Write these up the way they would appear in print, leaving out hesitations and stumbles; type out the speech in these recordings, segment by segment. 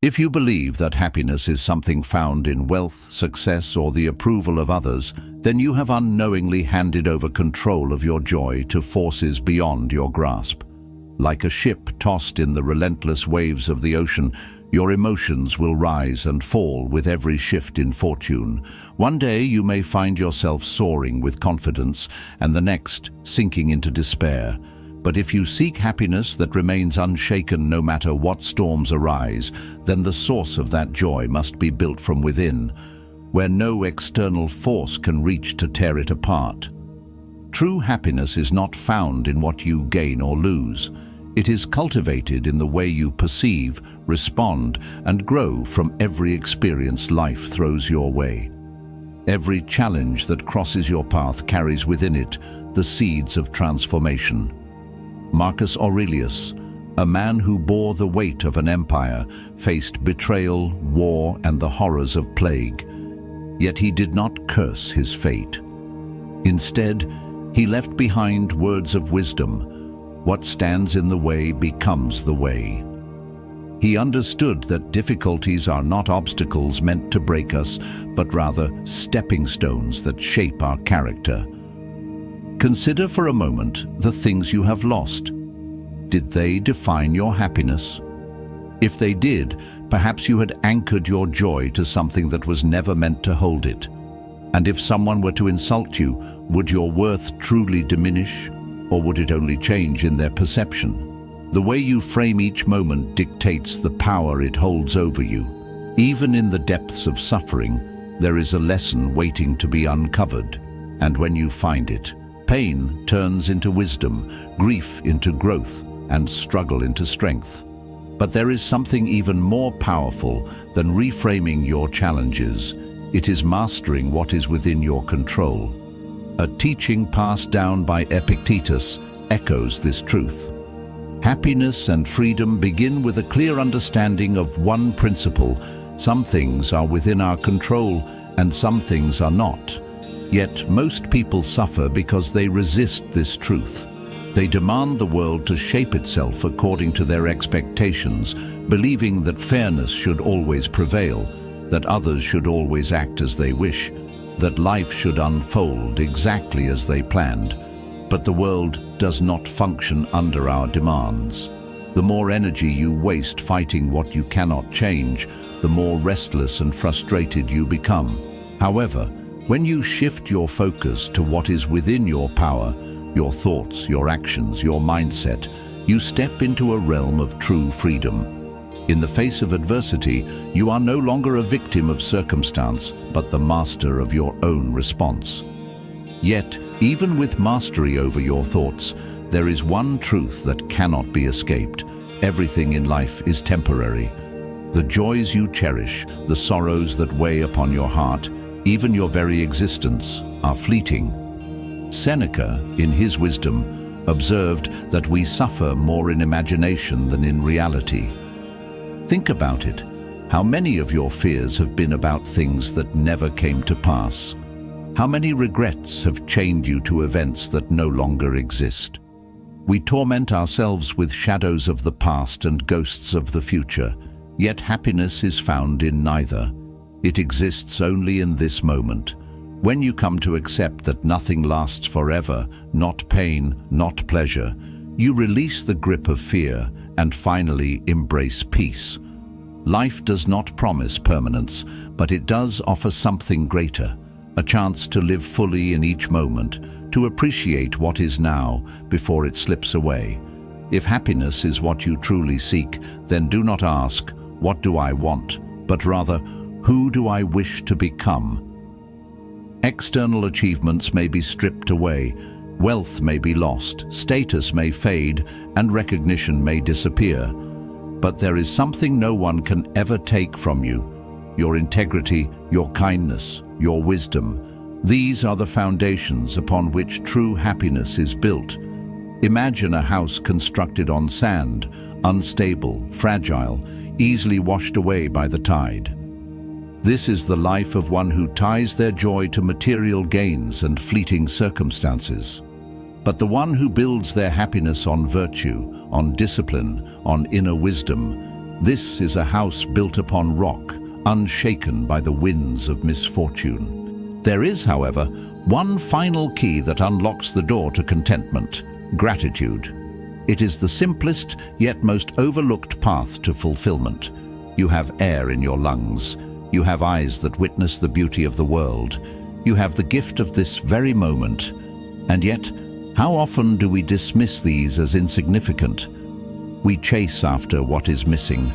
If you believe that happiness is something found in wealth, success, or the approval of others, then you have unknowingly handed over control of your joy to forces beyond your grasp. Like a ship tossed in the relentless waves of the ocean, your emotions will rise and fall with every shift in fortune. One day you may find yourself soaring with confidence, and the next sinking into despair. But if you seek happiness that remains unshaken no matter what storms arise, then the source of that joy must be built from within, where no external force can reach to tear it apart. True happiness is not found in what you gain or lose. It is cultivated in the way you perceive, respond, and grow from every experience life throws your way. Every challenge that crosses your path carries within it the seeds of transformation. Marcus Aurelius, a man who bore the weight of an empire, faced betrayal, war, and the horrors of plague. Yet he did not curse his fate. Instead, he left behind words of wisdom. What stands in the way becomes the way. He understood that difficulties are not obstacles meant to break us, but rather stepping stones that shape our character. Consider for a moment the things you have lost. Did they define your happiness? If they did, perhaps you had anchored your joy to something that was never meant to hold it. And if someone were to insult you, would your worth truly diminish, or would it only change in their perception? The way you frame each moment dictates the power it holds over you. Even in the depths of suffering, there is a lesson waiting to be uncovered. And when you find it, pain turns into wisdom, grief into growth, and struggle into strength. But there is something even more powerful than reframing your challenges. It is mastering what is within your control. A teaching passed down by Epictetus echoes this truth. Happiness and freedom begin with a clear understanding of one principle: some things are within our control and some things are not. Yet most people suffer because they resist this truth. They demand the world to shape itself according to their expectations, believing that fairness should always prevail, that others should always act as they wish, that life should unfold exactly as they planned. But the world does not function under our demands. The more energy you waste fighting what you cannot change, the more restless and frustrated you become. However, when you shift your focus to what is within your power, your thoughts, your actions, your mindset, you step into a realm of true freedom. In the face of adversity, you are no longer a victim of circumstance, but the master of your own response. Yet, even with mastery over your thoughts, there is one truth that cannot be escaped. Everything in life is temporary. The joys you cherish, the sorrows that weigh upon your heart, even your very existence, are fleeting. Seneca, in his wisdom, observed that we suffer more in imagination than in reality. Think about it. How many of your fears have been about things that never came to pass? How many regrets have chained you to events that no longer exist? We torment ourselves with shadows of the past and ghosts of the future, yet happiness is found in neither. It exists only in this moment. When you come to accept that nothing lasts forever, not pain, not pleasure, you release the grip of fear and finally embrace peace. Life does not promise permanence, but it does offer something greater, a chance to live fully in each moment, to appreciate what is now before it slips away. If happiness is what you truly seek, then do not ask, "What do I want?" but rather, "Who do I wish to become?" External achievements may be stripped away, wealth may be lost, status may fade, and recognition may disappear. But there is something no one can ever take from you: your integrity, your kindness, your wisdom. These are the foundations upon which true happiness is built. Imagine a house constructed on sand, unstable, fragile, easily washed away by the tide. This is the life of one who ties their joy to material gains and fleeting circumstances. But the one who builds their happiness on virtue, on discipline, on inner wisdom, This is a house built upon rock, unshaken by the winds of misfortune. There is, however, one final key that unlocks the door to contentment: gratitude. It is the simplest yet most overlooked path to fulfillment. You have air in your lungs. You have eyes that witness the beauty of the world. You have the gift of this very moment. And yet, how often do we dismiss these as insignificant? We chase after what is missing,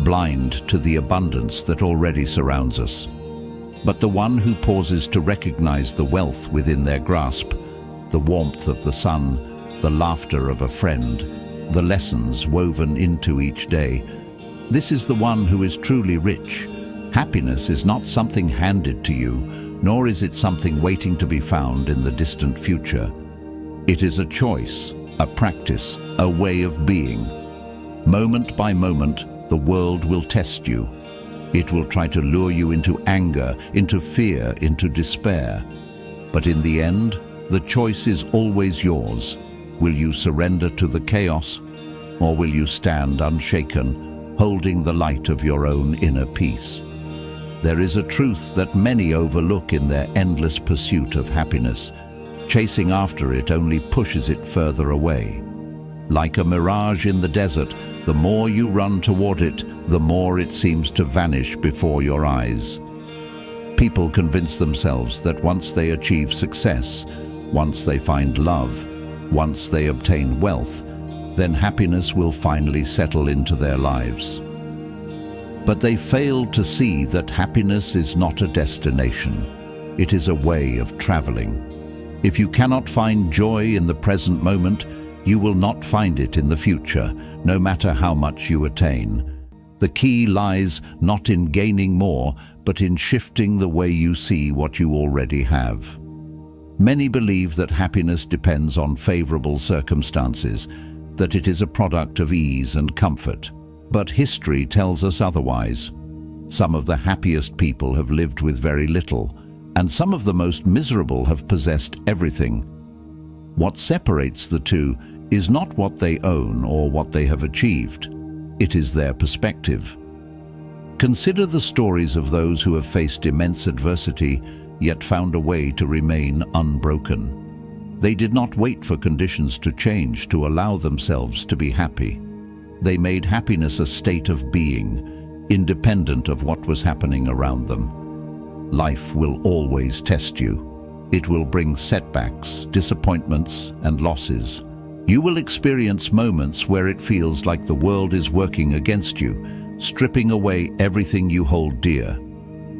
blind to the abundance that already surrounds us. But the one who pauses to recognize the wealth within their grasp, the warmth of the sun, the laughter of a friend, the lessons woven into each day, this is the one who is truly rich. Happiness is not something handed to you, nor is it something waiting to be found in the distant future. It is a choice, a practice, a way of being. Moment by moment, the world will test you. It will try to lure you into anger, into fear, into despair. But in the end, the choice is always yours. Will you surrender to the chaos, or will you stand unshaken, holding the light of your own inner peace? There is a truth that many overlook in their endless pursuit of happiness. Chasing after it only pushes it further away. Like a mirage in the desert, the more you run toward it, the more it seems to vanish before your eyes. People convince themselves that once they achieve success, once they find love, once they obtain wealth, then happiness will finally settle into their lives. But they fail to see that happiness is not a destination. It is a way of traveling. If you cannot find joy in the present moment, you will not find it in the future, no matter how much you attain. The key lies not in gaining more, but in shifting the way you see what you already have. Many believe that happiness depends on favorable circumstances, that it is a product of ease and comfort. But history tells us otherwise. Some of the happiest people have lived with very little, and some of the most miserable have possessed everything. What separates the two is not what they own or what they have achieved. It is their perspective. Consider the stories of those who have faced immense adversity, yet found a way to remain unbroken. They did not wait for conditions to change to allow themselves to be happy. They made happiness a state of being, independent of what was happening around them. Life will always test you. It will bring setbacks, disappointments, and losses. You will experience moments where it feels like the world is working against you, stripping away everything you hold dear.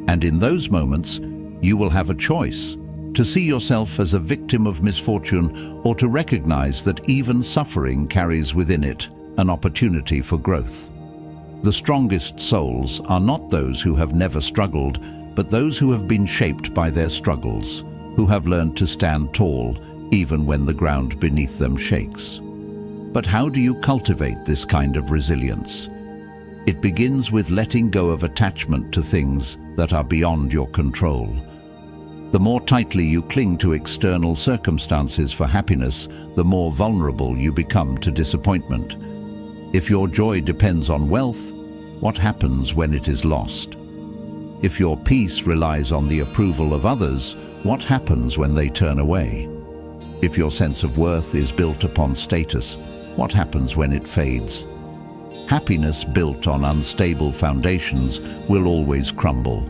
And in those moments, you will have a choice: to see yourself as a victim of misfortune, or to recognize that even suffering carries within it an opportunity for growth. The strongest souls are not those who have never struggled, but those who have been shaped by their struggles, who have learned to stand tall even when the ground beneath them shakes. But how do you cultivate this kind of resilience? It begins with letting go of attachment to things that are beyond your control. The more tightly you cling to external circumstances for happiness, the more vulnerable you become to disappointment. If your joy depends on wealth, what happens when it is lost? If your peace relies on the approval of others, what happens when they turn away? If your sense of worth is built upon status, what happens when it fades? Happiness built on unstable foundations will always crumble.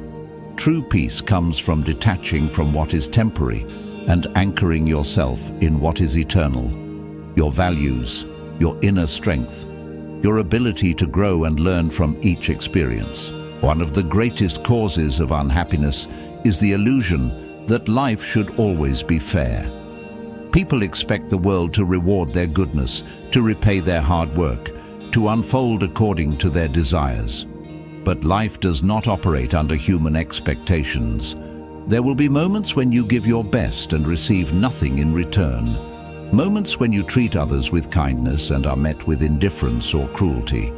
True peace comes from detaching from what is temporary and anchoring yourself in what is eternal. Your values, your inner strength, your ability to grow and learn from each experience. One of the greatest causes of unhappiness is the illusion that life should always be fair. People expect the world to reward their goodness, to repay their hard work, to unfold according to their desires. But life does not operate under human expectations. There will be moments when you give your best and receive nothing in return. Moments when you treat others with kindness and are met with indifference or cruelty.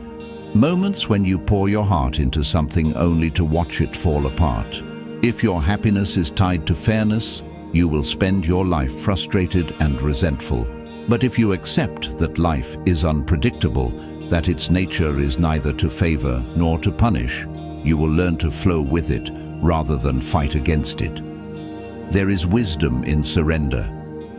Moments when you pour your heart into something only to watch it fall apart. If your happiness is tied to fairness, you will spend your life frustrated and resentful. But if you accept that life is unpredictable, that its nature is neither to favor nor to punish, you will learn to flow with it rather than fight against it. There is wisdom in surrender,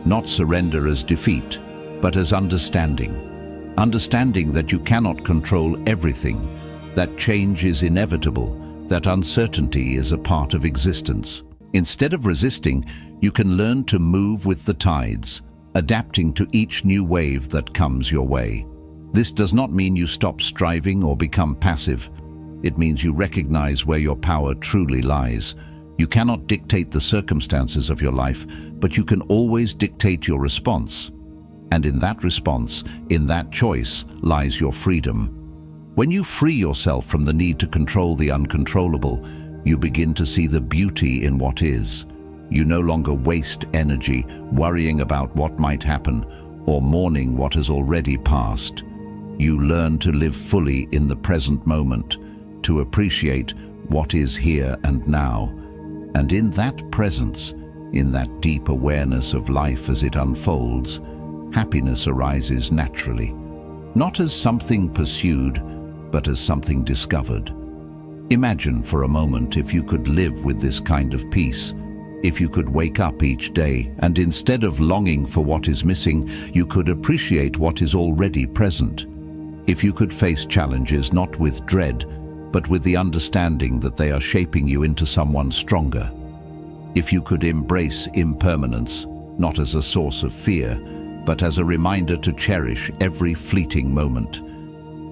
not surrender as defeat, but as understanding. Understanding that you cannot control everything, that change is inevitable, that uncertainty is a part of existence. Instead of resisting, you can learn to move with the tides, adapting to each new wave that comes your way. This does not mean you stop striving or become passive. It means you recognize where your power truly lies. You cannot dictate the circumstances of your life, but you can always dictate your response. And in that response, in that choice, lies your freedom. When you free yourself from the need to control the uncontrollable, you begin to see the beauty in what is. You no longer waste energy worrying about what might happen or mourning what has already passed. You learn to live fully in the present moment, to appreciate what is here and now. And in that presence, in that deep awareness of life as it unfolds, happiness arises naturally, not as something pursued, but as something discovered. Imagine for a moment if you could live with this kind of peace, if you could wake up each day and instead of longing for what is missing, you could appreciate what is already present. If you could face challenges not with dread, but with the understanding that they are shaping you into someone stronger. If you could embrace impermanence, not as a source of fear, but as a reminder to cherish every fleeting moment.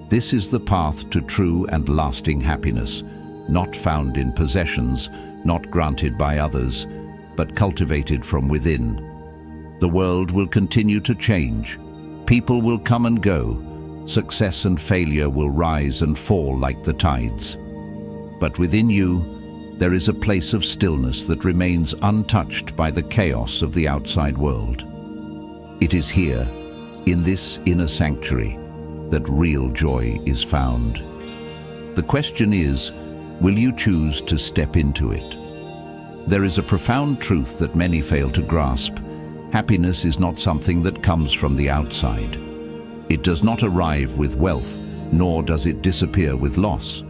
This is the path to true and lasting happiness, not found in possessions, not granted by others, but cultivated from within. The world will continue to change. People will come and go. Success and failure will rise and fall like the tides. But within you, there is a place of stillness that remains untouched by the chaos of the outside world. It is here, in this inner sanctuary, that real joy is found. The question is, will you choose to step into it? There is a profound truth that many fail to grasp. Happiness is not something that comes from the outside. It does not arrive with wealth, nor does it disappear with loss.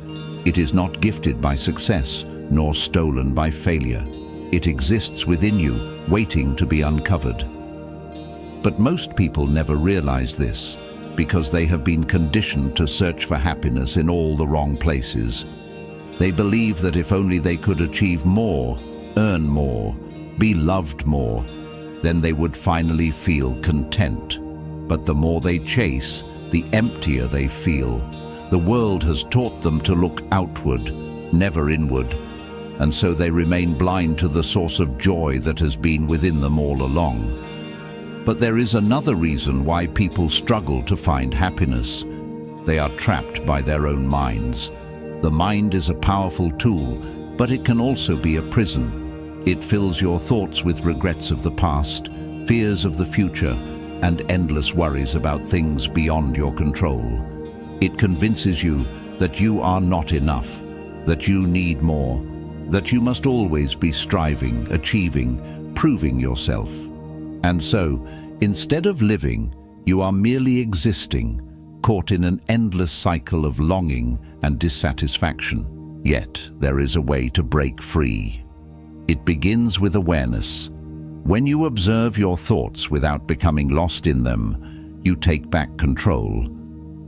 It is not gifted by success, nor stolen by failure. It exists within you, waiting to be uncovered. But most people never realize this, because they have been conditioned to search for happiness in all the wrong places. They believe that if only they could achieve more, earn more, be loved more, then they would finally feel content. But the more they chase, the emptier they feel. The world has taught them to look outward, never inward, and so they remain blind to the source of joy that has been within them all along. But there is another reason why people struggle to find happiness. They are trapped by their own minds. The mind is a powerful tool, but it can also be a prison. It fills your thoughts with regrets of the past, fears of the future, and endless worries about things beyond your control. It convinces you that you are not enough, that you need more, that you must always be striving, achieving, proving yourself. And so, instead of living, you are merely existing, caught in an endless cycle of longing and dissatisfaction. Yet, there is a way to break free. It begins with awareness. When you observe your thoughts without becoming lost in them, you take back control.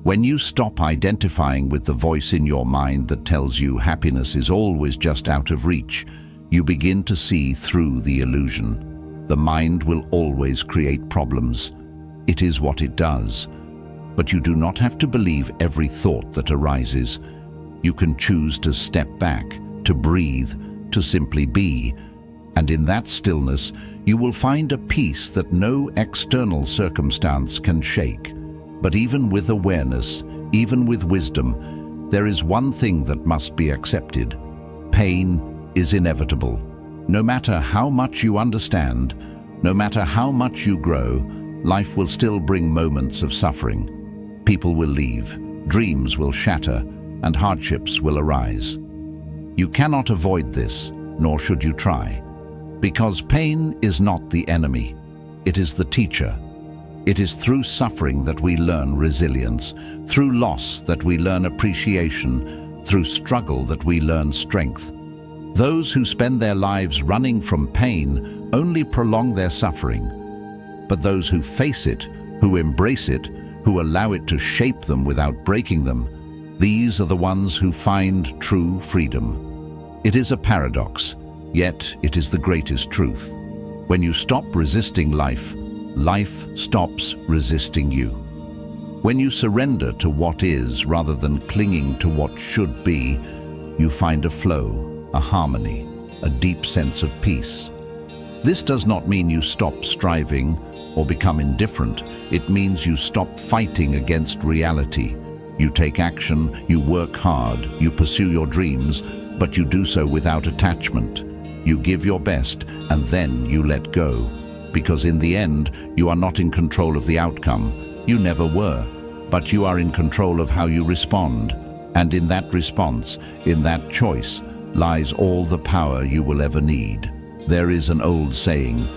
When you stop identifying with the voice in your mind that tells you happiness is always just out of reach, you begin to see through the illusion. The mind will always create problems. It is what it does. But you do not have to believe every thought that arises. You can choose to step back, to breathe, to simply be. And in that stillness, you will find a peace that no external circumstance can shake. But even with awareness, even with wisdom, there is one thing that must be accepted. Pain is inevitable. No matter how much you understand, no matter how much you grow, life will still bring moments of suffering. People will leave, dreams will shatter, and hardships will arise. You cannot avoid this, nor should you try. Because pain is not the enemy. It is the teacher. It is through suffering that we learn resilience, through loss that we learn appreciation, through struggle that we learn strength. Those who spend their lives running from pain only prolong their suffering. But those who face it, who embrace it, who allow it to shape them without breaking them, these are the ones who find true freedom. It is a paradox, yet it is the greatest truth. When you stop resisting life, life stops resisting you. When you surrender to what is rather than clinging to what should be, you find a flow, a harmony, a deep sense of peace. This does not mean you stop striving or become indifferent. It means you stop fighting against reality. You take action, you work hard, you pursue your dreams, but you do so without attachment. You give your best, and then you let go. Because in the end, you are not in control of the outcome. You never were. But you are in control of how you respond. And in that response, in that choice, lies all the power you will ever need. There is an old saying,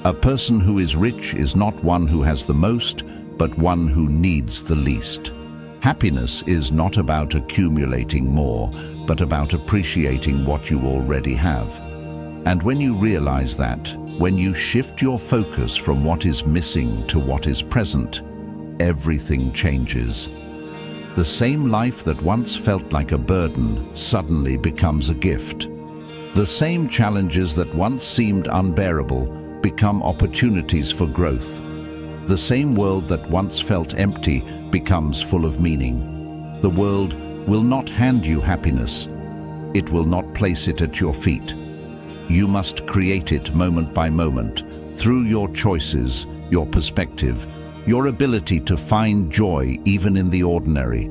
"A person who is rich is not one who has the most, but one who needs the least." Happiness is not about accumulating more, but about appreciating what you already have. And when you realize that, when you shift your focus from what is missing to what is present, everything changes. The same life that once felt like a burden suddenly becomes a gift. The same challenges that once seemed unbearable become opportunities for growth. The same world that once felt empty becomes full of meaning. The world will not hand you happiness. It will not place it at your feet. You must create it moment by moment, through your choices, your perspective, your ability to find joy even in the ordinary.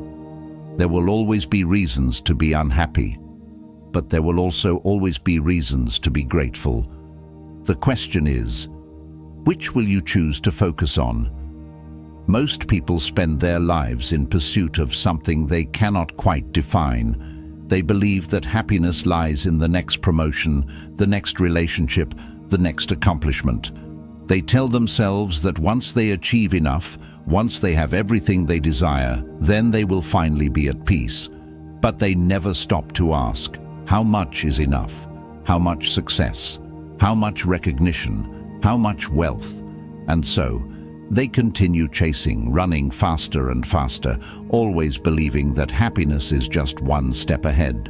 There will always be reasons to be unhappy, but there will also always be reasons to be grateful. The question is, which will you choose to focus on? Most people spend their lives in pursuit of something they cannot quite define. They believe that happiness lies in the next promotion, the next relationship, the next accomplishment. They tell themselves that once they achieve enough, once they have everything they desire, then they will finally be at peace. But they never stop to ask, how much is enough? How much success? How much recognition? How much wealth? And so, they continue chasing, running faster and faster, always believing that happiness is just one step ahead.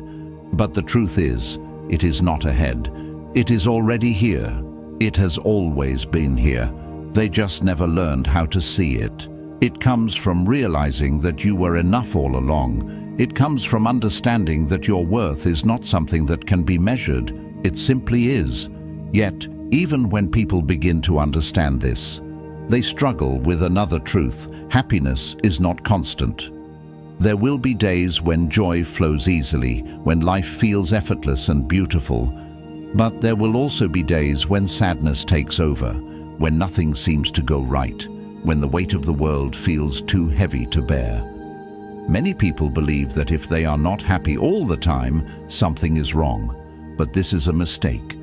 But the truth is, it is not ahead. It is already here. It has always been here. They just never learned how to see it. It comes from realizing that you were enough all along. It comes from understanding that your worth is not something that can be measured. It simply is. Yet, even when people begin to understand this, they struggle with another truth. Happiness is not constant. There will be days when joy flows easily, when life feels effortless and beautiful. But there will also be days when sadness takes over, when nothing seems to go right, when the weight of the world feels too heavy to bear. Many people believe that if they are not happy all the time, something is wrong. But this is a mistake.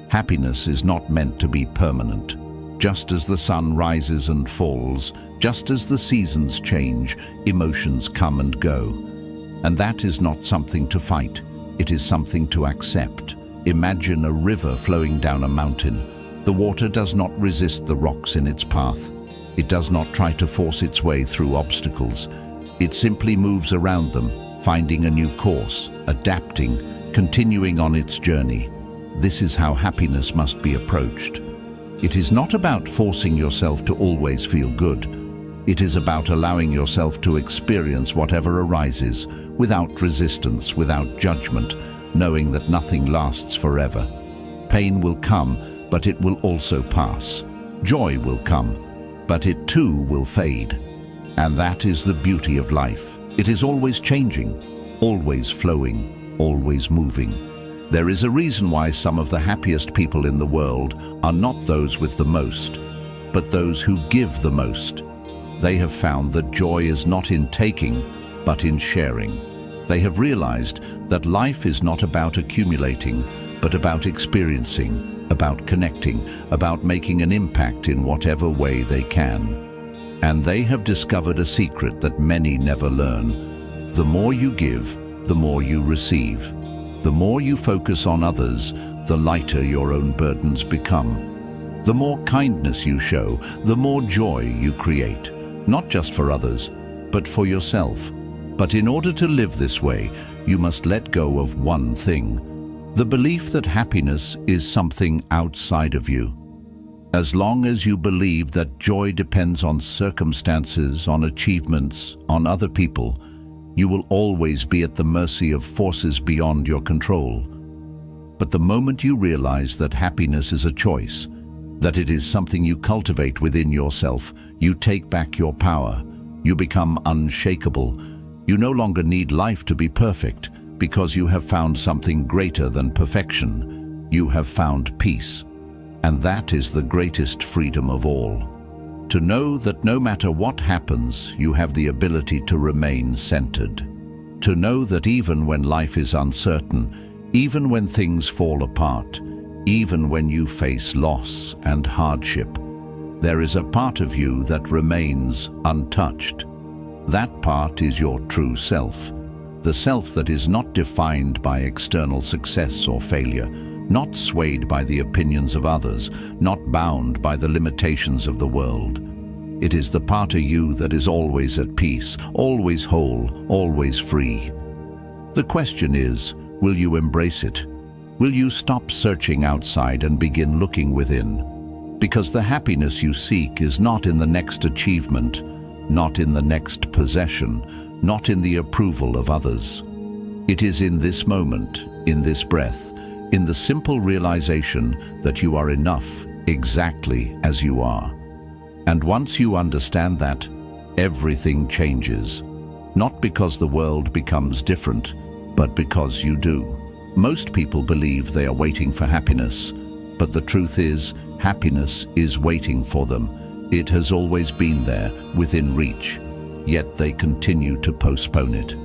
Happiness is not meant to be permanent. Just as the sun rises and falls, just as the seasons change, emotions come and go. And that is not something to fight. It is something to accept. Imagine a river flowing down a mountain. The water does not resist the rocks in its path. It does not try to force its way through obstacles. It simply moves around them, finding a new course, adapting, continuing on its journey. This is how happiness must be approached. It is not about forcing yourself to always feel good. It is about allowing yourself to experience whatever arises, without resistance, without judgment, knowing that nothing lasts forever. Pain will come, but it will also pass. Joy will come, but it too will fade. And that is the beauty of life. It is always changing, always flowing, always moving. There is a reason why some of the happiest people in the world are not those with the most, but those who give the most. They have found that joy is not in taking, but in sharing. They have realized that life is not about accumulating, but about experiencing, about connecting, about making an impact in whatever way they can. And they have discovered a secret that many never learn. The more you give, the more you receive. The more you focus on others, the lighter your own burdens become. The more kindness you show, the more joy you create, not just for others, but for yourself. But in order to live this way, you must let go of one thing: the belief that happiness is something outside of you. As long as you believe that joy depends on circumstances, on achievements, on other people, you will always be at the mercy of forces beyond your control. But the moment you realize that happiness is a choice, that it is something you cultivate within yourself, you take back your power. You become unshakable. You no longer need life to be perfect, because you have found something greater than perfection. You have found peace. And that is the greatest freedom of all. To know that no matter what happens, you have the ability to remain centered. To know that even when life is uncertain, even when things fall apart, even when you face loss and hardship, there is a part of you that remains untouched. That part is your true self, the self that is not defined by external success or failure, not swayed by the opinions of others, not bound by the limitations of the world. It is the part of you that is always at peace, always whole, always free. The question is, will you embrace it? Will you stop searching outside and begin looking within? Because the happiness you seek is not in the next achievement, not in the next possession, not in the approval of others. It is in this moment, in this breath, in the simple realization that you are enough exactly as you are. And once you understand that, everything changes. Not because the world becomes different, but because you do. Most people believe they are waiting for happiness, but the truth is, happiness is waiting for them. It has always been there, within reach, yet they continue to postpone it.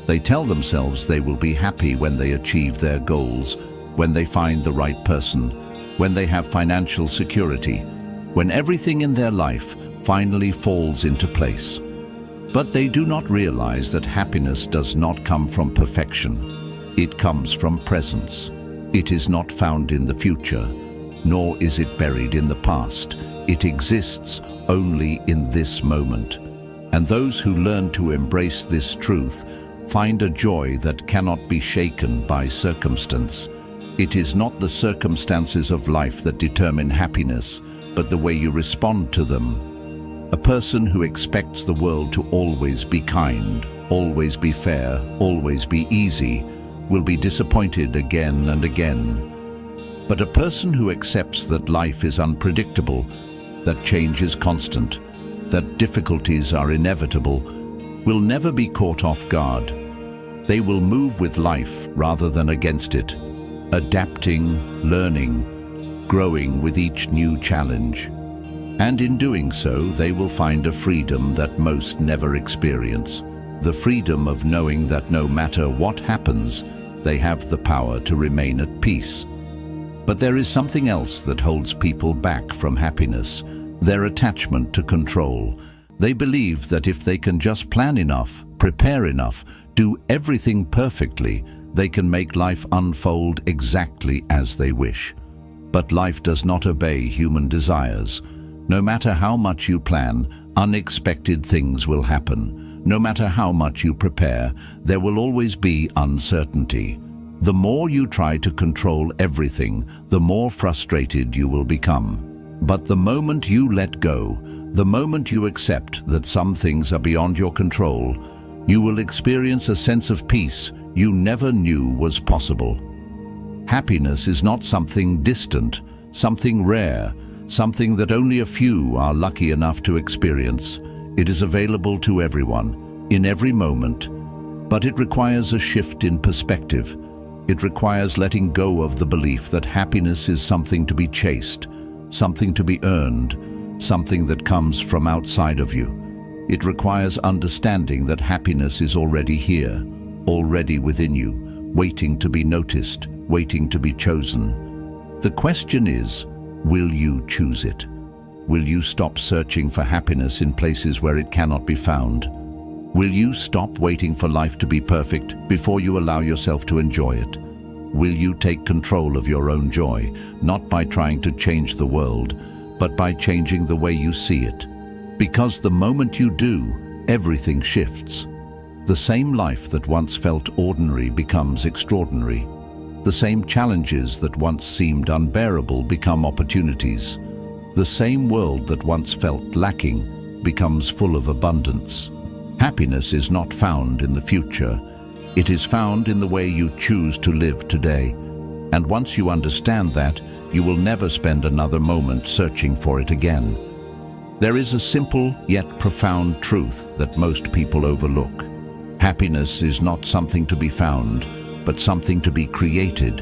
They tell themselves they will be happy when they achieve their goals, when they find the right person, when they have financial security, when everything in their life finally falls into place. But they do not realize that happiness does not come from perfection. It comes from presence. It is not found in the future, nor is it buried in the past. It exists only in this moment. And those who learn to embrace this truth find a joy that cannot be shaken by circumstance. It is not the circumstances of life that determine happiness, but the way you respond to them. A person who expects the world to always be kind, always be fair, always be easy, will be disappointed again and again. But a person who accepts that life is unpredictable, that change is constant, that difficulties are inevitable, will never be caught off guard. They will move with life rather than against it, adapting, learning, growing with each new challenge. And in doing so, they will find a freedom that most never experience. The freedom of knowing that no matter what happens, they have the power to remain at peace. But there is something else that holds people back from happiness: their attachment to control. They believe that if they can just plan enough, prepare enough, do everything perfectly, they can make life unfold exactly as they wish. But life does not obey human desires. No matter how much you plan, unexpected things will happen. No matter how much you prepare, there will always be uncertainty. The more you try to control everything, the more frustrated you will become. But the moment you let go, the moment you accept that some things are beyond your control, you will experience a sense of peace you never knew was possible. Happiness is not something distant, something rare, something that only a few are lucky enough to experience. It is available to everyone, in every moment, but it requires a shift in perspective. It requires letting go of the belief that happiness is something to be chased, something to be earned, something that comes from outside of you. It requires understanding that happiness is already here, already within you, waiting to be noticed, waiting to be chosen. The question is, will you choose it? Will you stop searching for happiness in places where it cannot be found? Will you stop waiting for life to be perfect before you allow yourself to enjoy it? Will you take control of your own joy, not by trying to change the world, but by changing the way you see it? Because the moment you do, everything shifts. The same life that once felt ordinary becomes extraordinary. The same challenges that once seemed unbearable become opportunities. The same world that once felt lacking becomes full of abundance. Happiness is not found in the future. It is found in the way you choose to live today. And once you understand that, you will never spend another moment searching for it again. There is a simple yet profound truth that most people overlook. Happiness is not something to be found, but something to be created.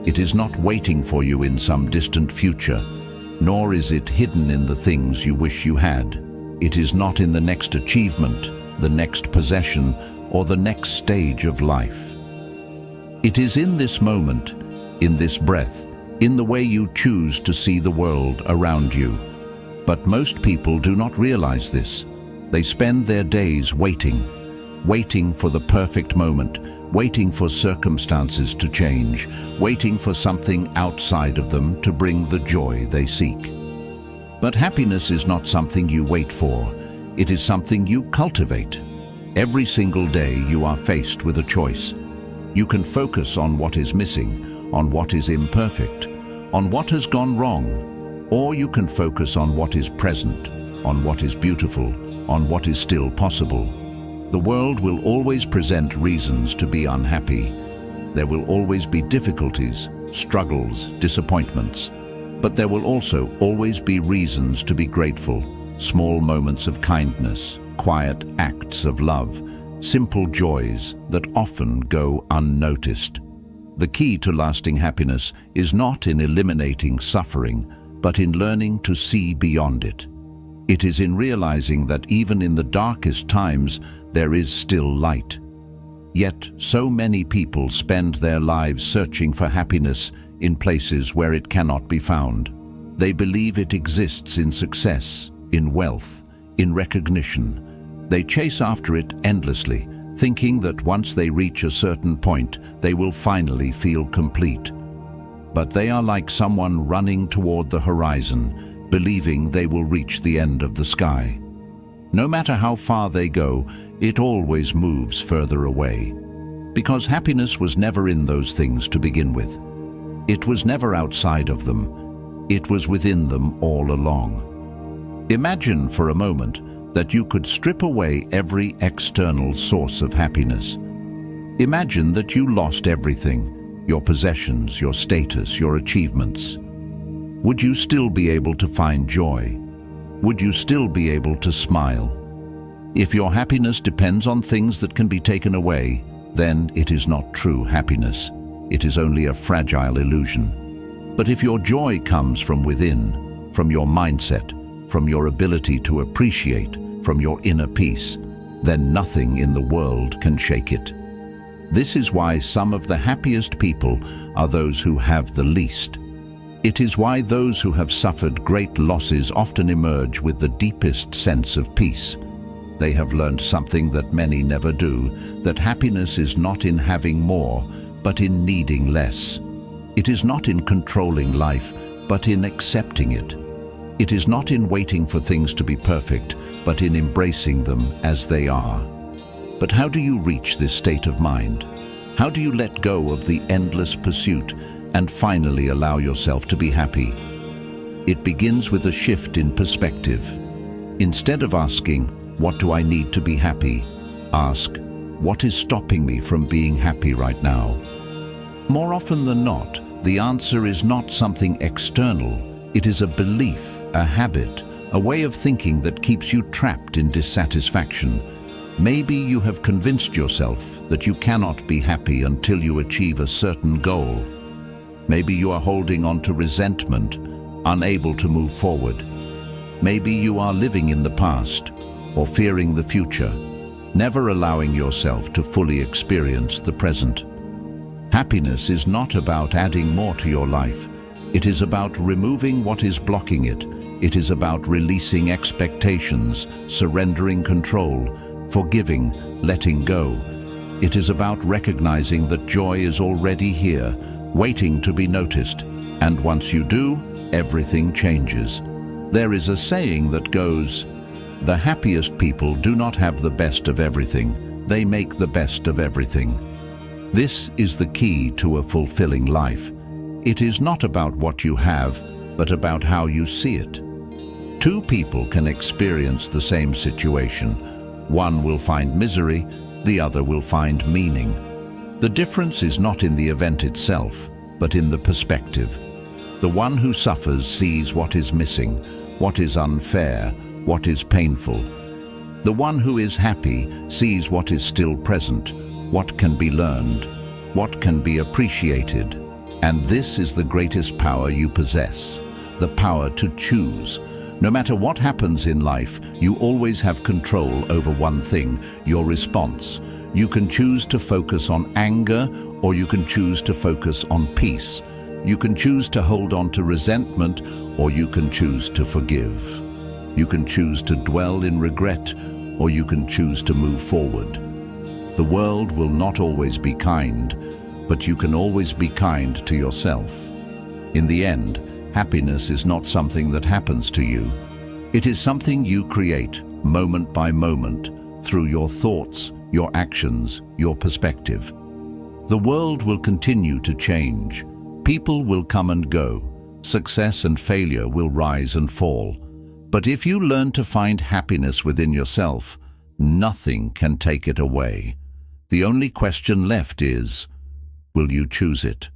It is not waiting for you in some distant future, nor is it hidden in the things you wish you had. It is not in the next achievement, the next possession, or the next stage of life. It is in this moment, in this breath, in the way you choose to see the world around you. But most people do not realize this. They spend their days waiting for the perfect moment, waiting for circumstances to change, waiting for something outside of them to bring the joy they seek. But happiness is not something you wait for. It is something you cultivate. Every single day you are faced with a choice. You can focus on what is missing, on what is imperfect, on what has gone wrong, or you can focus on what is present, on what is beautiful, on what is still possible. The world will always present reasons to be unhappy. There will always be difficulties, struggles, disappointments. But there will also always be reasons to be grateful, small moments of kindness, quiet acts of love, simple joys that often go unnoticed. The key to lasting happiness is not in eliminating suffering, but in learning to see beyond it. It is in realizing that even in the darkest times, there is still light. Yet, so many people spend their lives searching for happiness in places where it cannot be found. They believe it exists in success, in wealth, in recognition. They chase after it endlessly, thinking that once they reach a certain point, they will finally feel complete. But they are like someone running toward the horizon, believing they will reach the end of the sky. No matter how far they go, it always moves further away. Because happiness was never in those things to begin with. It was never outside of them. It was within them all along. Imagine for a moment that you could strip away every external source of happiness. Imagine that you lost everything, your possessions, your status, your achievements. Would you still be able to find joy? Would you still be able to smile? If your happiness depends on things that can be taken away, then it is not true happiness. It is only a fragile illusion. But if your joy comes from within, from your mindset, from your ability to appreciate, from your inner peace, then nothing in the world can shake it. This is why some of the happiest people are those who have the least. It is why those who have suffered great losses often emerge with the deepest sense of peace. They have learned something that many never do, that happiness is not in having more, but in needing less. It is not in controlling life, but in accepting it. It is not in waiting for things to be perfect, but in embracing them as they are. But how do you reach this state of mind? How do you let go of the endless pursuit and finally allow yourself to be happy? It begins with a shift in perspective. Instead of asking, "What do I need to be happy?" ask, "What is stopping me from being happy right now?" More often than not, the answer is not something external. It is a belief, a habit, a way of thinking that keeps you trapped in dissatisfaction. Maybe you have convinced yourself that you cannot be happy until you achieve a certain goal. Maybe you are holding on to resentment, unable to move forward. Maybe you are living in the past or fearing the future, never allowing yourself to fully experience the present. Happiness is not about adding more to your life. It is about removing what is blocking it. It is about releasing expectations, surrendering control, forgiving, letting go. It is about recognizing that joy is already here, waiting to be noticed. And once you do, everything changes. There is a saying that goes, "The happiest people do not have the best of everything, they make the best of everything." This is the key to a fulfilling life. It is not about what you have, but about how you see it. Two people can experience the same situation. One will find misery, the other will find meaning. The difference is not in the event itself, but in the perspective. The one who suffers sees what is missing, what is unfair, what is painful. The one who is happy sees what is still present, what can be learned, what can be appreciated. And this is the greatest power you possess, the power to choose. No matter what happens in life, you always have control over one thing, your response. You can choose to focus on anger, or you can choose to focus on peace. You can choose to hold on to resentment, or you can choose to forgive. You can choose to dwell in regret, or you can choose to move forward. The world will not always be kind, but you can always be kind to yourself. In the end, happiness is not something that happens to you. It is something you create, moment by moment, through your thoughts, your actions, your perspective. The world will continue to change. People will come and go. Success and failure will rise and fall. But if you learn to find happiness within yourself, nothing can take it away. The only question left is, will you choose it?